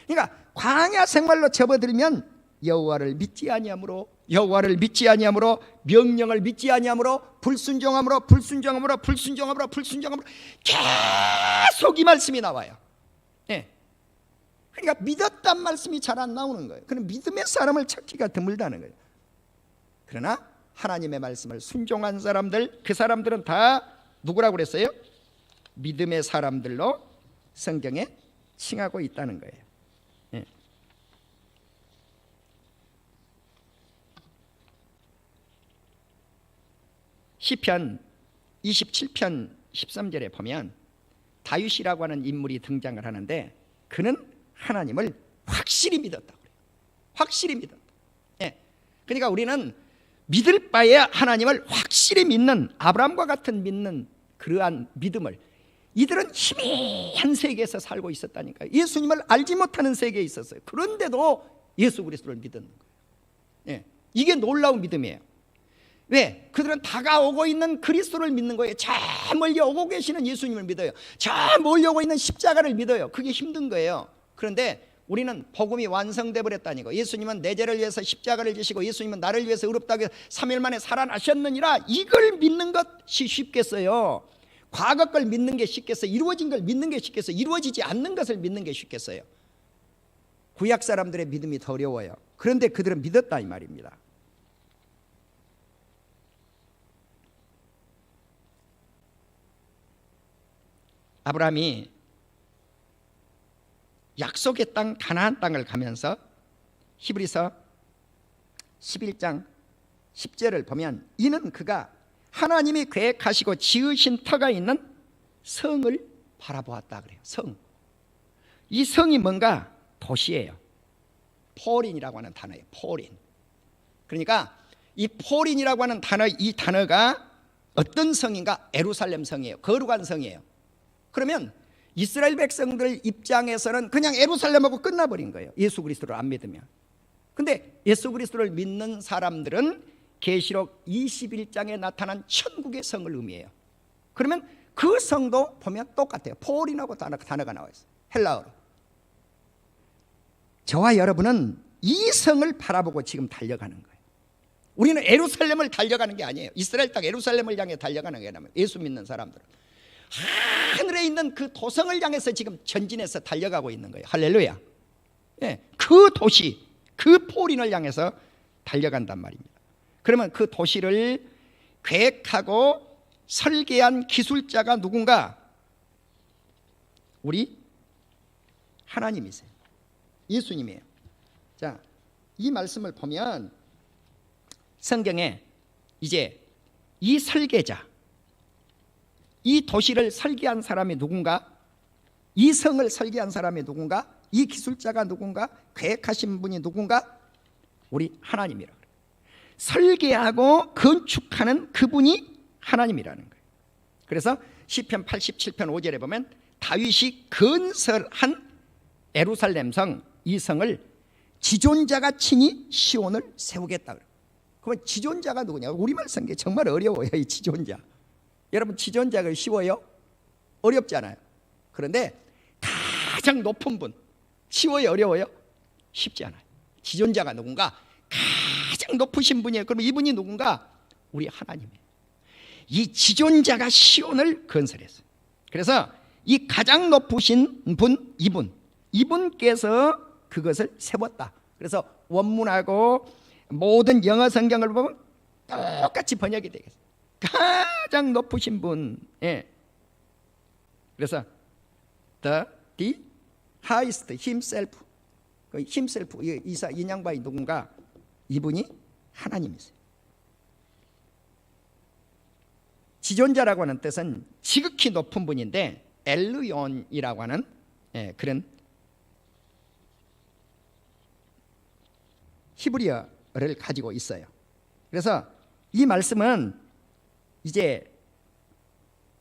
그러니까 광야 생활로 접어들면 여호와를 믿지 아니하므로, 여호와를 믿지 아니하므로, 명령을 믿지 아니하므로, 불순종함으로 계속 이 말씀이 나와요. 예. 그러니까 믿었단 말씀이 잘 안 나오는 거예요. 그럼 믿음의 사람을 찾기가 드물다는 거예요. 그러나 하나님의 말씀을 순종한 사람들, 그 사람들은 다 누구라고 그랬어요? 믿음의 사람들로 성경에 칭하고 있다는 거예요. 예. 시편 27편 13절에 보면 다윗이라고 하는 인물이 등장을 하는데 그는 하나님을 확실히 믿었다고 그래요. 확실히 믿었다. 예. 그러니까 우리는 믿을 바에 하나님을 확실히 믿는, 아브라함과 같은 믿는 그러한 믿음을, 이들은 희미한 세계에서 살고 있었다니까요. 예수님을 알지 못하는 세계에 있었어요. 그런데도 예수 그리스도를 믿는 거예요. 예. 이게 놀라운 믿음이에요. 왜? 그들은 다가오고 있는 그리스도를 믿는 거예요. 저 멀리 오고 계시는 예수님을 믿어요. 저 멀리 오고 있는 십자가를 믿어요. 그게 힘든 거예요. 그런데 우리는 복음이 완성돼 버렸다니까. 예수님은 내 죄를 위해서 십자가를 지시고 예수님은 나를 위해서 의롭다고 해서 3일 만에 살아나셨느니라. 이걸 믿는 것이 쉽겠어요? 과거 걸 믿는 게 쉽겠어요? 이루어진 걸 믿는 게 쉽겠어요? 이루어지지 않는 것을 믿는 게 쉽겠어요? 구약 사람들의 믿음이 더 어려워요. 그런데 그들은 믿었다 이 말입니다. 아브라함이 약속의 땅 가나안 땅을 가면서 히브리서 11장 10절을 보면 이는 그가 하나님이 계획하시고 지으신 터가 있는 성을 바라보았다 그래요. 성. 이 성이 뭔가? 도시예요. 포린이라고 하는 단어예요. 포린. 그러니까 이 포린이라고 하는 단어, 이 단어가 어떤 성인가? 예루살렘 성이에요. 거룩한 성이에요. 그러면 이스라엘 백성들 입장에서는 그냥 예루살렘하고 끝나버린 거예요. 예수 그리스도를 안 믿으면. 근데 예수 그리스도를 믿는 사람들은 계시록 21장에 나타난 천국의 성을 의미해요. 그러면 그 성도 보면 똑같아요. 포린하고 단어가 나와 있어요. 헬라어로. 저와 여러분은 이 성을 바라보고 지금 달려가는 거예요. 우리는 예루살렘을 달려가는 게 아니에요. 이스라엘 땅 예루살렘을 향해 달려가는 게 아니에요. 예수 믿는 사람들은 하늘에 있는 그 도성을 향해서 지금 전진해서 달려가고 있는 거예요. 할렐루야. 예, 그 도시, 그 포린을 향해서 달려간단 말입니다. 그러면 그 도시를 계획하고 설계한 기술자가 누군가? 우리 하나님이세요. 예수님이에요. 자, 이 말씀을 보면 성경에 이제 이 설계자, 이 도시를 설계한 사람이 누군가? 이 성을 설계한 사람이 누군가? 이 기술자가 누군가? 계획하신 분이 누군가? 우리 하나님이라고 그래요. 설계하고 건축하는 그분이 하나님이라는 거예요. 그래서 시편 87편 5절에 보면 다윗이 건설한 예루살렘 성, 이 성을 지존자가 친히 시온을 세우겠다 그래요. 그러면 지존자가 누구냐? 우리말 성경 정말 어려워요. 이 지존자. 여러분 지존자가 쉬워요? 어렵잖아요. 그런데 가장 높은 분 쉬워요? 어려워요? 쉽지 않아요. 지존자가 누군가? 가장 높으신 분이에요. 그럼 이분이 누군가? 우리 하나님이에요. 이 지존자가 시온을 건설했어요. 그래서 이 가장 높으신 분, 이분께서 그것을 세웠다. 그래서 원문하고 모든 영어 성경을 보면 똑같이 번역이 되겠어요. 가장 높으신 분. 예. 그래서 the highest himself, 이 양반이 누군가? 이분이 하나님이세요. 지존자라고 하는 뜻은 지극히 높은 분인데 엘르온이라고 하는 그런 히브리어를 가지고 있어요. 그래서 이 말씀은 이제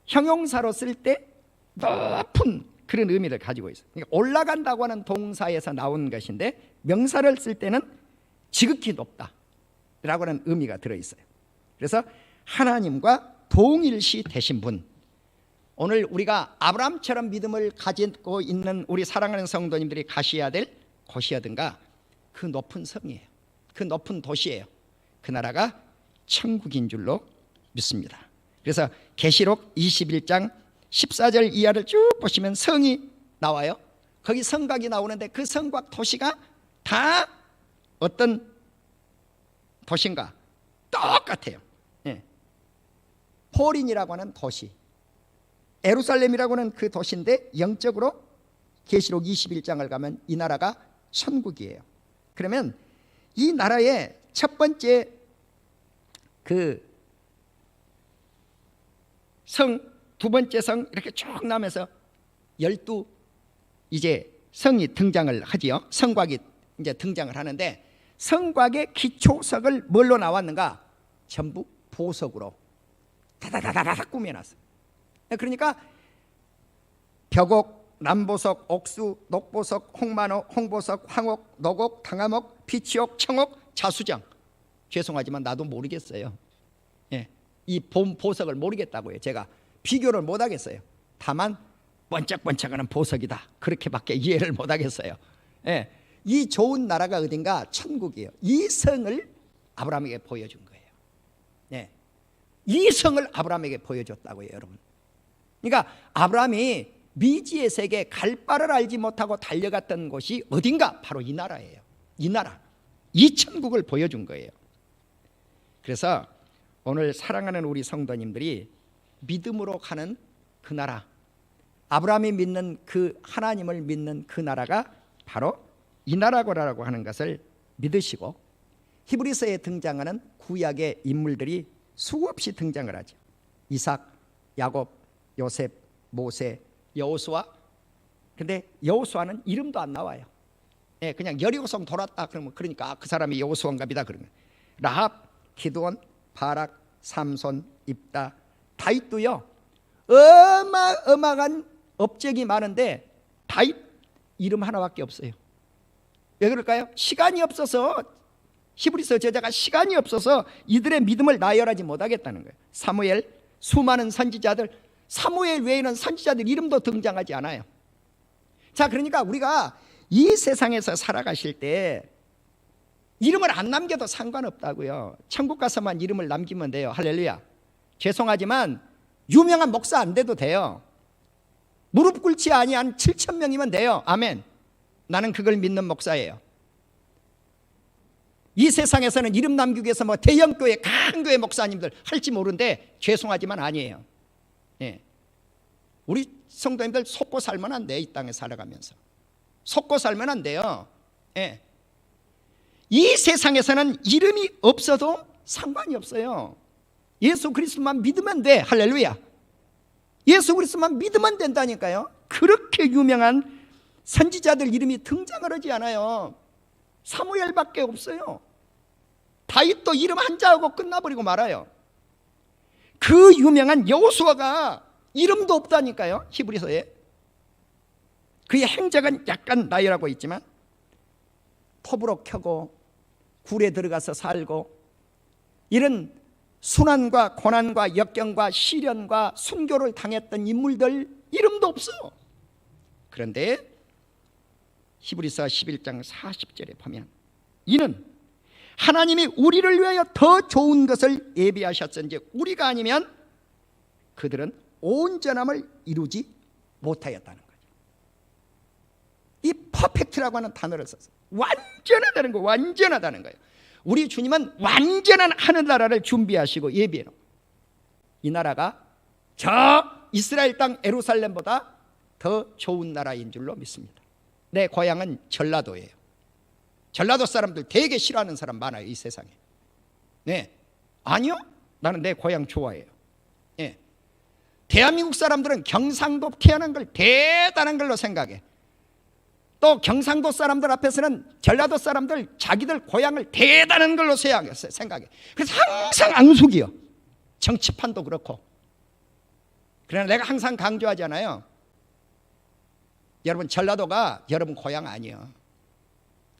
형용사로 쓸 때 높은 그런 의미를 가지고 있어요. 그러니까 올라간다고 하는 동사에서 나온 것인데 명사를 쓸 때는 지극히 높다라고 하는 의미가 들어있어요. 그래서 하나님과 동일시 되신 분, 오늘 우리가 아브라함처럼 믿음을 가지고 있는 우리 사랑하는 성도님들이 가셔야 될 곳이어든가 그 높은 성이에요. 그 높은 도시예요. 그 나라가 천국인 줄로 믿습니다. 그래서 계시록 21장 14절 이하를 쭉 보시면 성이 나와요. 거기 성곽이 나오는데 그 성곽 도시가 다 어떤 도시인가? 똑같아요. 예. 포린이라고 하는 도시, 예루살렘이라고 하는 그 도시인데 영적으로 계시록 21장을 가면 이 나라가 천국이에요. 그러면 이 나라의 첫 번째 그 성, 두 번째 성 이렇게 쭉 나면서 12 이제 성이 등장을 하지요. 성곽이 이제 등장을 하는데 성곽의 기초석을 뭘로 나왔는가? 전부 보석으로 다다다다다 꾸며놨어요. 그러니까 벽옥, 남보석, 옥수, 녹보석, 홍만호, 홍보석, 황옥, 노곡, 당암옥, 비치옥, 청옥, 자수정. 죄송하지만 나도 모르겠어요. 예, 이 보석을 모르겠다고요. 제가 비교를 못하겠어요. 다만 번쩍번쩍하는 보석이다, 그렇게밖에 이해를 못하겠어요. 예, 이 좋은 나라가 어딘가? 천국이에요. 이 성을 아브라함에게 보여준 거예요. 예, 이 성을 아브라함에게 보여줬다고요, 여러분. 그러니까 아브라함이 미지의 세계 갈 바를 알지 못하고 달려갔던 곳이 어딘가? 바로 이 나라예요. 이 나라, 이 천국을 보여준 거예요. 그래서 오늘 사랑하는 우리 성도님들이 믿음으로 가는 그 나라, 아브라함이 믿는 그 하나님을 믿는 그 나라가 바로 이 나라라고 하는 것을 믿으시고, 히브리서에 등장하는 구약의 인물들이 수없이 등장을 하죠. 이삭, 야곱, 요셉, 모세, 여호수아. 근데 여호수아는 이름도 안 나와요. 예, 그냥 여리고성 돌았다 그러면 그러니까 그 사람이 여호수아인가 보다 그런 거예요. 라합, 기드온, 바락, 삼손, 입다, 다윗도요. 어마어마한 업적이 많은데 다윗 이름 하나밖에 없어요. 왜 그럴까요? 시간이 없어서, 히브리서 저자가 시간이 없어서 이들의 믿음을 나열하지 못하겠다는 거예요. 사무엘, 수많은 선지자들, 사무엘 외에는 선지자들 이름도 등장하지 않아요. 자, 그러니까 우리가 이 세상에서 살아가실 때 이름을 안 남겨도 상관없다고요. 천국 가서만 이름을 남기면 돼요. 할렐루야. 죄송하지만 유명한 목사 안 돼도 돼요. 무릎 꿇지 아니한 7,000명이면 돼요. 아멘. 나는 그걸 믿는 목사예요. 이 세상에서는 이름 남기기 위해서 뭐 대형교회, 강교회 목사님들 할지 모르는데 죄송하지만 아니에요. 예. 우리 성도님들 속고 살면 안 돼요. 이 땅에 살아가면서 속고 살면 안 돼요. 예. 이 세상에서는 이름이 없어도 상관이 없어요. 예수 그리스도만 믿으면 돼. 할렐루야. 예수 그리스도만 믿으면 된다니까요. 그렇게 유명한 선지자들 이름이 등장을 하지 않아요. 사무엘밖에 없어요. 다윗도 이름 한자하고 끝나버리고 말아요. 그 유명한 여호수아가 이름도 없다니까요. 히브리서에. 그의 행적은 약간 나열하고 있지만 톱으로 켜고 굴에 들어가서 살고 이런 순환과 고난과 역경과 시련과 순교를 당했던 인물들 이름도 없어. 그런데 히브리서 11장 40절에 보면 이는 하나님이 우리를 위하여 더 좋은 것을 예비하셨은지 우리가 아니면 그들은 온전함을 이루지 못하였다는 거죠. 이 퍼펙트라고 하는 단어를 써서 완전하다는 거, 완전하다는 거예요. 우리 주님은 완전한 하늘나라를 준비하시고 예비해 놓은, 이 나라가 저 이스라엘 땅 예루살렘보다 더 좋은 나라인 줄로 믿습니다. 내 고향은 전라도예요. 전라도 사람들 되게 싫어하는 사람 많아요, 이 세상에. 네, 아니요, 나는 내 고향 좋아해요. 네. 대한민국 사람들은 경상도 태어난 걸 대단한 걸로 생각해. 또 경상도 사람들 앞에서는 전라도 사람들 자기들 고향을 대단한 걸로 생각해. 그래서 항상 앙숙이요. 정치판도 그렇고. 그러나 내가 항상 강조하잖아요. 여러분, 전라도가 여러분 고향 아니에요.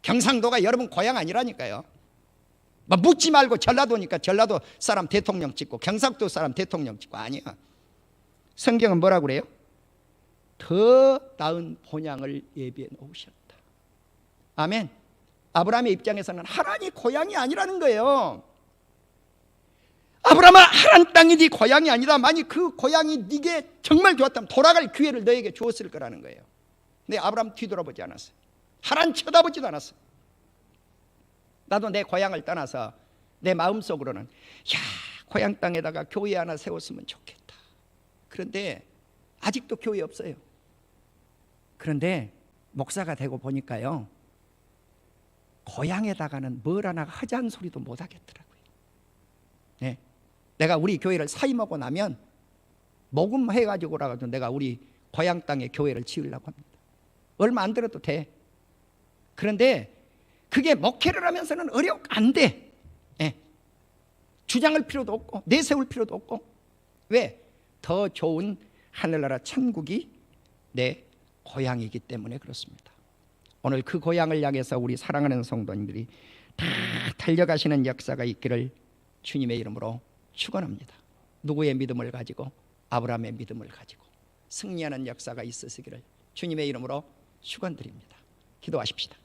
경상도가 여러분 고향 아니라니까요. 막 묻지 말고 전라도니까 전라도 사람 대통령 찍고 경상도 사람 대통령 찍고 아니야. 성경은 뭐라고 그래요? 더 나은 본향을 예비해 놓으셨다. 아멘. 아브라함의 입장에서는 하란이 고향이 아니라는 거예요. 아브라함아, 하란 땅이 네 고향이 아니다. 만약 그 고향이 네게 정말 좋았다면 돌아갈 기회를 너에게 주었을 거라는 거예요. 근데 아브라함 뒤돌아보지 않았어요. 하란 쳐다보지도 않았어요. 나도 내 고향을 떠나서 내 마음속으로는 야, 고향 땅에다가 교회 하나 세웠으면 좋겠다. 그런데 아직도 교회 없어요. 그런데 목사가 되고 보니까요, 고향에다가는 뭘 하나 허전 소리도 못 하겠더라고요. 네. 내가 우리 교회를 사임하고 나면 모금해가지고라도 내가 우리 고향 땅에 교회를 지으려고 합니다. 얼마 안 들어도 돼. 그런데 그게 목회를 하면서는 안 돼. 네. 주장할 필요도 없고 내세울 필요도 없고. 왜? 더 좋은 하늘나라 천국이 내 고향이기 때문에 그렇습니다. 오늘 그 고향을 향해서 우리 사랑하는 성도님들이 다 달려가시는 역사가 있기를 주님의 이름으로 축원합니다. 누구의 믿음을 가지고? 아브라함의 믿음을 가지고 승리하는 역사가 있으시기를 주님의 이름으로 축원드립니다. 기도하십시다.